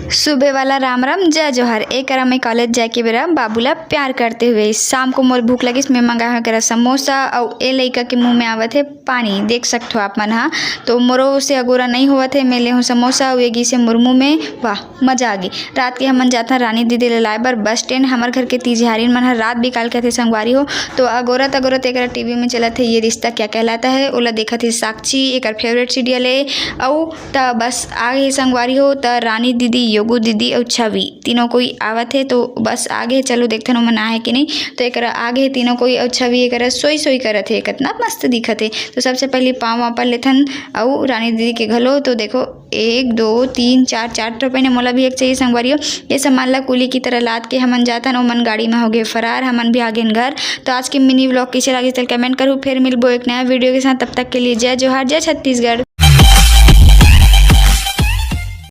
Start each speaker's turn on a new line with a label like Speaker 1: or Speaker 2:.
Speaker 1: सुबह वाला राम राम जय जोहर। एक मैं कॉलेज जाए के बेरा बाबूला प्यार करते हुए शाम को मोर भूख लगी मैं मंगा है करा समोसा और ए लइका के मुंह में आवत है पानी। देख सकते हो आप मन हाँ। तो मोरो से अगोरा नहीं हुआ थे मैं ले हूँ समोसा वेगी से मोर मुँह में। वाह मजा आ गई। रात के हमन जाता रानी दीदी ले लाए बर बस स्टैंड। हमारे घर के तिजहारीन मन रात भी काल के थे संगवारी हो तो अगोरत एक टीवी में चला थे ये रिश्ता क्या कहलाता है ओला देखा थे साक्षी एक फेवरेट सीरियल है। और त बस आगे संगवारी हो त रानी दीदी योगू दीदी और छवि तीनों कोई आवत है तो बस आगे चलो देखते हो मना है कि नहीं। तो एक आगे तीनों कोई और छवि एक सोई करत है कितना मस्त दिखत है। तो सबसे पहले पाँव वापा लेथन और रानी दीदी के घलो तो देखो 1 2 3 4 रुपये ने मोला भी एक चाहिए संगवारी हो। ये सामान ला कुली की तरह लाद के हमन जातन और मन गाड़ी में हो गए फरार हमन भी आ गए घर। तो आज के मिनी व्लॉग कैसे लगे चल कमेंट करूँ फिर मिलबो एक नया वीडियो के साथ। तब तक के लिए जय जोहार जय छत्तीसगढ़।